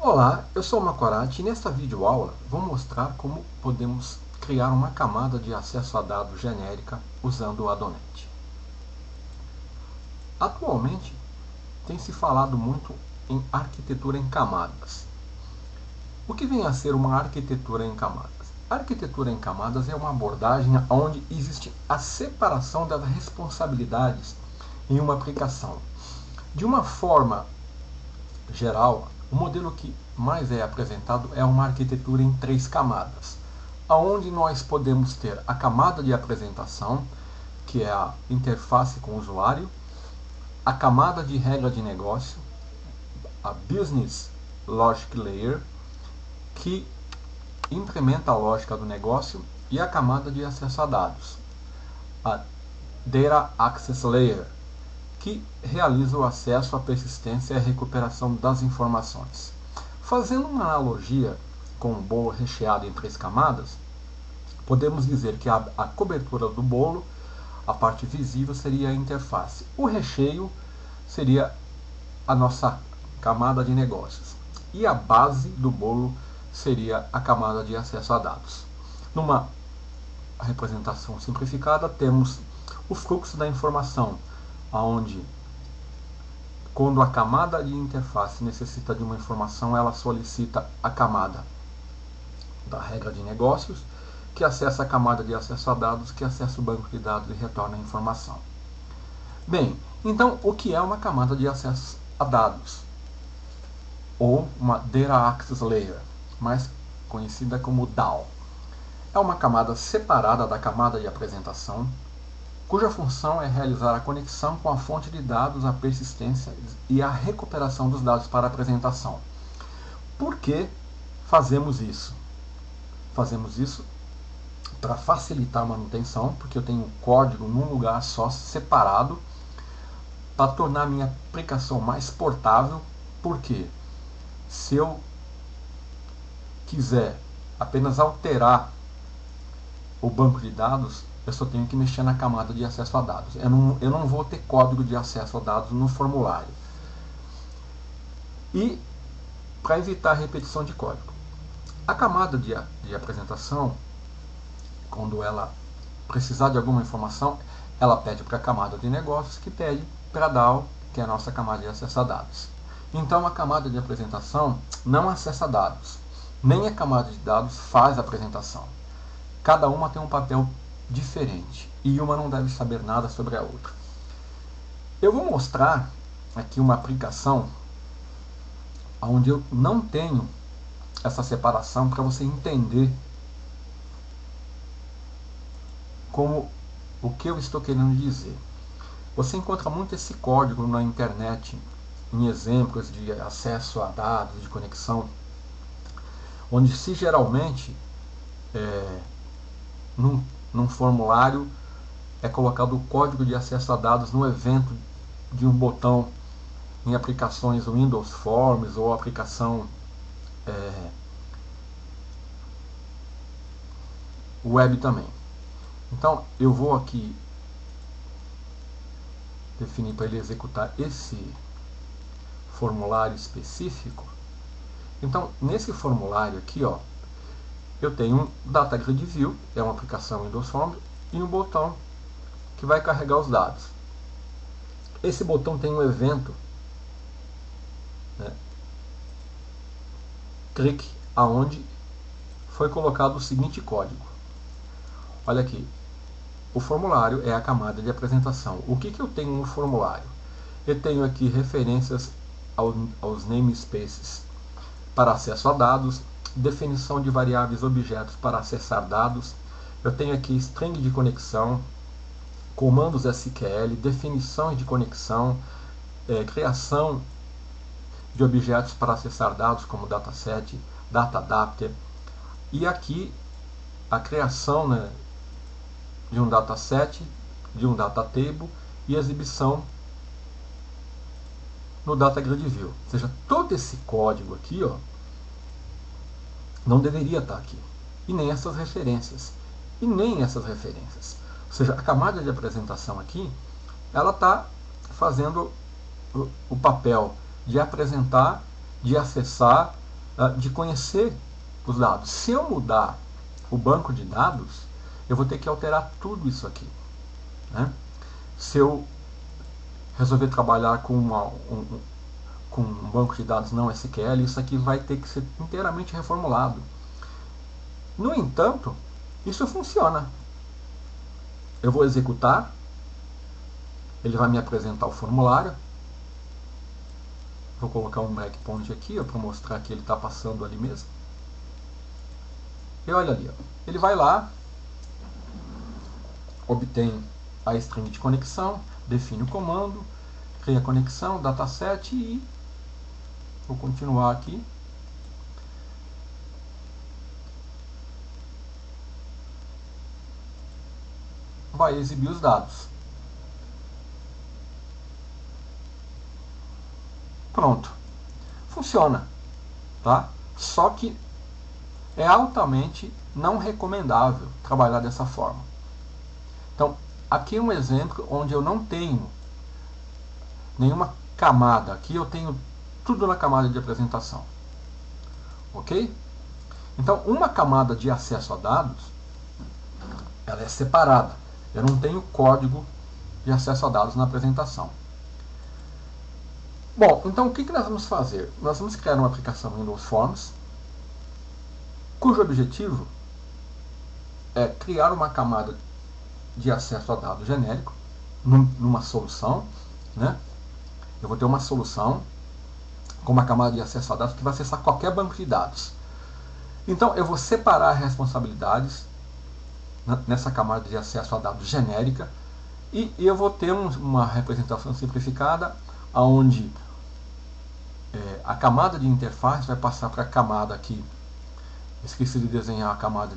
Olá, eu sou o Macorati e nesta videoaula vou mostrar como podemos criar uma camada de acesso a dados genérica usando o Adonet. Atualmente tem se falado muito em arquitetura em camadas. O que vem a ser uma arquitetura em camadas? A arquitetura em camadas é uma abordagem onde existe a separação das responsabilidades em uma aplicação. De uma forma geral, o modelo que mais é apresentado é uma arquitetura em 3 camadas, onde nós podemos ter a camada de apresentação, que é a interface com o usuário, a camada de regra de negócio, a Business Logic Layer, que implementa a lógica do negócio, e a camada de acesso a dados, a Data Access Layer, que realiza o acesso à persistência e a recuperação das informações. Fazendo uma analogia com um bolo recheado em 3 camadas, podemos dizer que a cobertura do bolo, a parte visível, seria a interface. O recheio seria a nossa camada de negócios. E a base do bolo seria a camada de acesso a dados. Numa representação simplificada, temos o fluxo da informação, onde quando a camada de interface necessita de uma informação, ela solicita a camada da regra de negócios, que acessa a camada de acesso a dados, que acessa o banco de dados e retorna a informação. Bem, então o que é uma camada de acesso a dados? Ou uma Data Access Layer, mais conhecida como DAO. É uma camada separada da camada de apresentação, cuja função é realizar a conexão com a fonte de dados, a persistência e a recuperação dos dados para a apresentação. Por que fazemos isso? Fazemos isso para facilitar a manutenção, porque eu tenho o código num lugar só, separado, para tornar a minha aplicação mais portável, porque se eu quiser apenas alterar o banco de dados, eu só tenho que mexer na camada de acesso a dados. Eu não vou ter código de acesso a dados no formulário. E para evitar a repetição de código, a camada de apresentação, quando ela precisar de alguma informação, ela pede para a camada de negócios, que pede para a DAO, que é a nossa camada de acesso a dados. Então a camada de apresentação não acessa dados, nem a camada de dados faz a apresentação. Cada uma tem um papel diferente e uma não deve saber nada sobre a outra. Eu vou mostrar aqui uma aplicação onde eu não tenho essa separação, para você entender como o que eu estou querendo dizer. Você encontra muito esse código na internet em exemplos de acesso a dados, de conexão, onde se geralmente num formulário é colocado o código de acesso a dados no evento de um botão em aplicações Windows Forms ou aplicação web também. Então eu vou aqui definir para ele executar esse formulário específico. Então nesse formulário aqui, ó, eu tenho um Data Grid View, é uma aplicação Windows Forms, e um botão que vai carregar os dados. Esse botão tem um evento, clique, aonde foi colocado o seguinte código. Olha aqui, o formulário é a camada de apresentação. O que eu tenho no formulário? Eu tenho aqui referências aos namespaces para acesso a dados, definição de variáveis objetos para acessar dados. Eu tenho aqui string de conexão, comandos SQL, definições de conexão, criação de objetos para acessar dados como dataset, data adapter, e aqui a criação, de um dataset, de um data table e exibição no Data Grid View. Ou seja, todo esse código aqui, ó, não deveria estar aqui. E nem essas referências. Ou seja, a camada de apresentação aqui, ela está fazendo o papel de apresentar, de acessar, de conhecer os dados. Se eu mudar o banco de dados, eu vou ter que alterar tudo isso aqui, né? Se eu resolver trabalhar com um banco de dados não SQL, isso aqui vai ter que ser inteiramente reformulado. No entanto, isso funciona. Eu vou executar, ele vai me apresentar o formulário. Vou colocar um breakpoint aqui para mostrar que ele está passando ali mesmo. E olha ali, ó. Ele vai lá, obtém a string de conexão, define o comando, cria a conexão, dataset e vou continuar aqui. Vai exibir os dados. Pronto. Funciona, tá? Só que é altamente não recomendável trabalhar dessa forma. Então, aqui é um exemplo onde eu não tenho nenhuma camada. Aqui eu tenho tudo na camada de apresentação. Ok? Então, uma camada de acesso a dados, ela é separada. Eu não tenho código de acesso a dados na apresentação. Bom, então o que nós vamos fazer? Nós vamos criar uma aplicação Windows Forms, cujo objetivo é criar uma camada de acesso a dados genérico, numa solução, né? Eu vou ter uma solução com uma camada de acesso a dados que vai acessar qualquer banco de dados. Então eu vou separar responsabilidades nessa camada de acesso a dados genérica e eu vou ter uma representação simplificada onde a camada de interface vai passar para a camada aqui, esqueci de desenhar a camada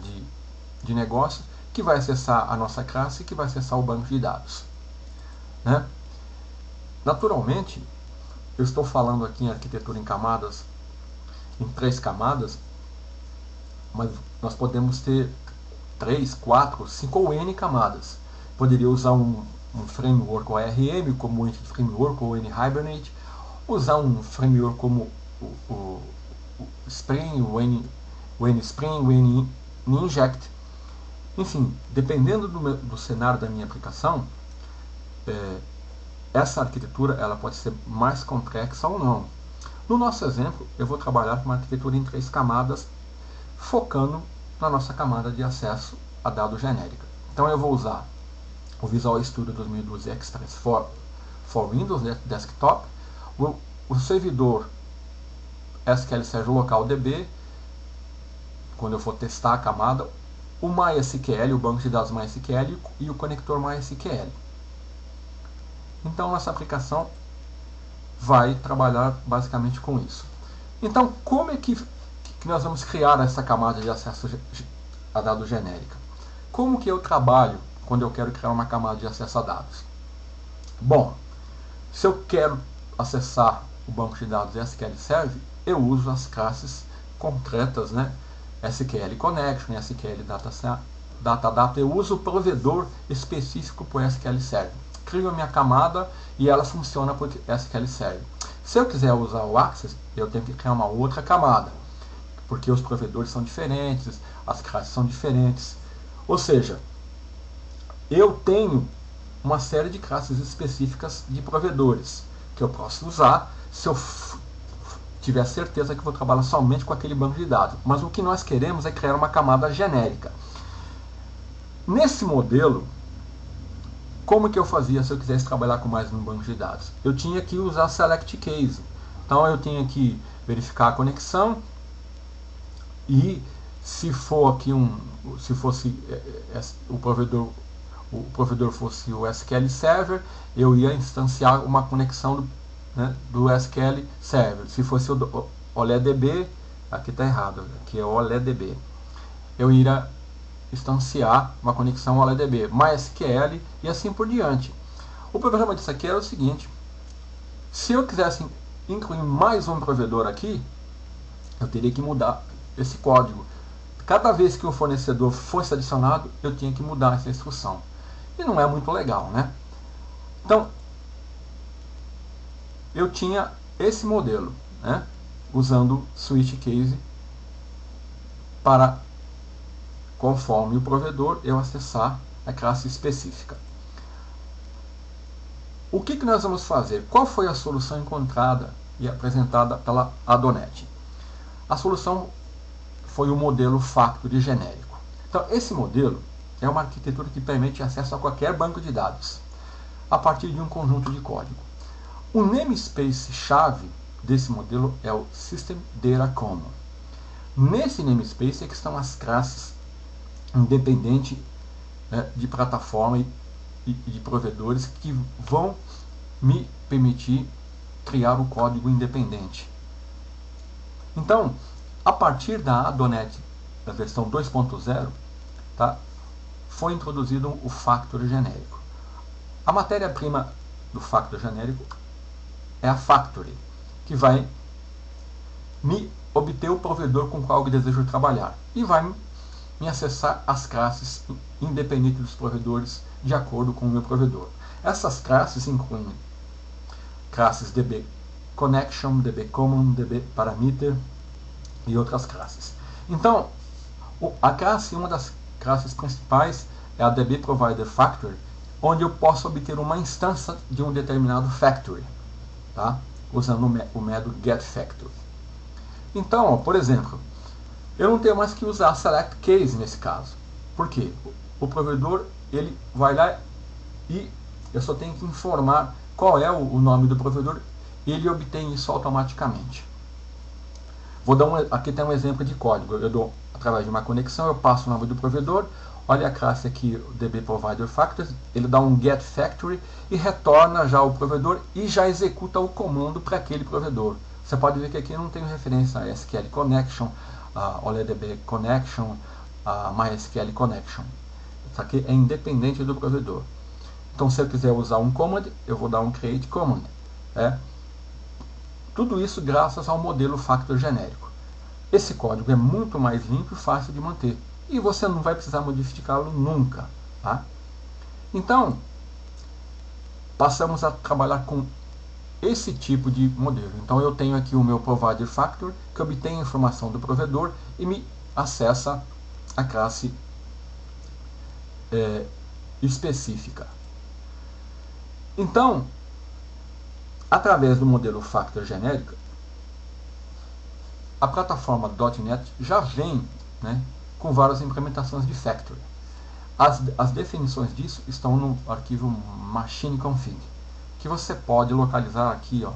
de negócio, que vai acessar a nossa classe e que vai acessar o banco de dados, né? Naturalmente, eu estou falando aqui em arquitetura em camadas, em 3 camadas, mas nós podemos ter 3, 4, 5 ou N camadas. Poderia usar um framework ORM, como o Entity Framework ou o N-Hibernate, usar um framework como o Spring, o N-Spring, o N-Inject. Enfim, dependendo do cenário da minha aplicação, essa arquitetura ela pode ser mais complexa ou não. No nosso exemplo, eu vou trabalhar com uma arquitetura em 3 camadas, focando na nossa camada de acesso a dados genérica. Então eu vou usar o Visual Studio 2012 Express for Windows Desktop, o servidor SQL Server Local DB, quando eu for testar a camada, o MySQL, o banco de dados MySQL e o conector MySQL. Então nossa aplicação vai trabalhar basicamente com isso. Então como é que nós vamos criar essa camada de acesso a dados genérica? Como que eu trabalho quando eu quero criar uma camada de acesso a dados? Bom, se eu quero acessar o banco de dados SQL Server, eu uso as classes concretas, né? SQL Connection, SQL Data, eu uso o provedor específico para o SQL Server. Crio a minha camada e ela funciona por SQL Server. Se eu quiser usar o Access, eu tenho que criar uma outra camada, porque os provedores são diferentes, as classes são diferentes. Ou seja, eu tenho uma série de classes específicas de provedores que eu posso usar se eu tiver certeza que vou trabalhar somente com aquele banco de dados. Mas o que nós queremos é criar uma camada genérica. Nesse modelo, como que eu fazia se eu quisesse trabalhar com mais um banco de dados? Eu tinha que usar Select Case. Então eu tinha que verificar a conexão e se for aqui se fosse o provedor fosse o SQL Server, eu ia instanciar uma conexão do SQL Server. Se fosse o OLEDB, aqui está errado, aqui é o OLEDB, eu iria instanciar uma conexão OLEDB, MySQL e assim por diante. O problema disso aqui era o seguinte: se eu quisesse incluir mais um provedor aqui, eu teria que mudar esse código. Cada vez que um fornecedor fosse adicionado, eu tinha que mudar essa instrução. E não é muito legal, né? Então, eu tinha esse modelo, né? usando switch case para, conforme o provedor, eu acessar a classe específica. O que nós vamos fazer? Qual foi a solução encontrada e apresentada pela Adonet? A solução foi o modelo Factory genérico. Então, esse modelo é uma arquitetura que permite acesso a qualquer banco de dados a partir de um conjunto de código. O namespace-chave desse modelo é o System Data Common. Nesse namespace é que estão as classes independentes, né, de plataforma e de provedores que vão me permitir criar o código independente. Então, a partir da Adonet, da versão 2.0, tá, foi introduzido o Factory genérico. A matéria-prima do Factory genérico é a Factory, que vai me obter o provedor com o qual eu desejo trabalhar e vai me acessar as classes independentes dos provedores de acordo com o meu provedor. Essas classes incluem classes DB Connection, DB Common, DB Parameter e outras classes. Então, uma das classes principais é a DB Provider Factory, onde eu posso obter uma instância de um determinado factory, tá? Usando o método getFactory. Então, por exemplo, eu não tenho mais que usar select case nesse caso. Por quê? O provedor ele vai lá e eu só tenho que informar qual é o nome do provedor e ele obtém isso automaticamente. Vou dar aqui tem um exemplo de código. Eu dou através de uma conexão, eu passo o nome do provedor. Olha a classe aqui, o DB Provider Factories, ele dá um getFactory e retorna já o provedor e já executa o comando para aquele provedor. Você pode ver que aqui não tem referência a SQL Connection, a OLEDB Connection, a MySQL Connection. Isso aqui é independente do provedor. Então, se eu quiser usar um command, eu vou dar um create command. Tudo isso graças ao modelo Factory genérico. Esse código é muito mais limpo e fácil de manter. E você não vai precisar modificá-lo nunca. Tá? Então, passamos a trabalhar com esse tipo de modelo. Então, eu tenho aqui o meu Provider Factory, que obtém a informação do provedor e me acessa a classe específica. Então, através do modelo Factory genérico, a plataforma .NET já vem, né, com várias implementações de Factory. As definições disso estão no arquivo machine config, que você pode localizar aqui, ó,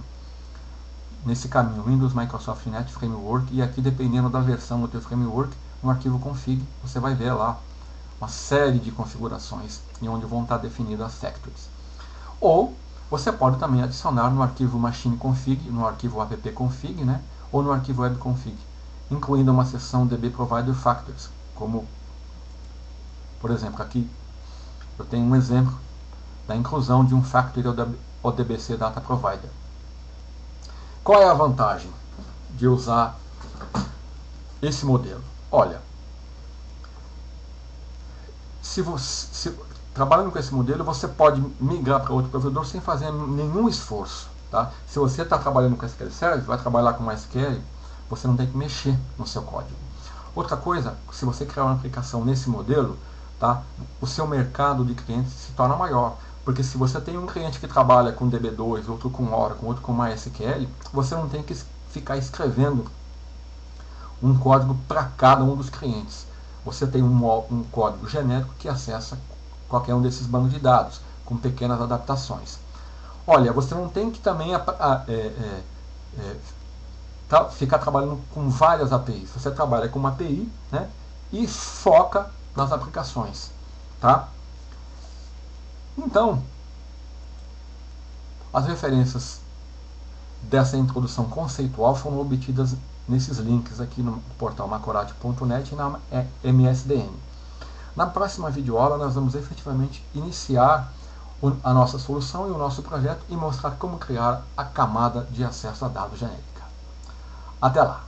nesse caminho Windows Microsoft Net Framework, e aqui, dependendo da versão do teu framework, no arquivo config, você vai ver lá uma série de configurações em onde vão estar definidas as factories. Ou você pode também adicionar no arquivo machine config, no arquivo appconfig, né, ou no arquivo webconfig, incluindo uma seção DB Provider Factories, como, por exemplo, aqui eu tenho um exemplo da inclusão de um Factory ODBC Data Provider. Qual é a vantagem de usar esse modelo? Olha, trabalhando com esse modelo, você pode migrar para outro provedor sem fazer nenhum esforço. Tá? Se você está trabalhando com SQL Server, vai trabalhar com MySQL, você não tem que mexer no seu código. Outra coisa, se você criar uma aplicação nesse modelo, tá, o seu mercado de clientes se torna maior. Porque se você tem um cliente que trabalha com DB2, outro com Oracle, outro com MySQL, você não tem que ficar escrevendo um código para cada um dos clientes. Você tem um código genérico que acessa qualquer um desses bancos de dados, com pequenas adaptações. Olha, você não tem que também ficar trabalhando com várias APIs. Você trabalha com uma API, né, e foca nas aplicações. Tá? Então, as referências dessa introdução conceitual foram obtidas nesses links aqui no portal macorati.net e na MSDN. Na próxima videoaula nós vamos efetivamente iniciar a nossa solução e o nosso projeto e mostrar como criar a camada de acesso a dados genérica. Até lá!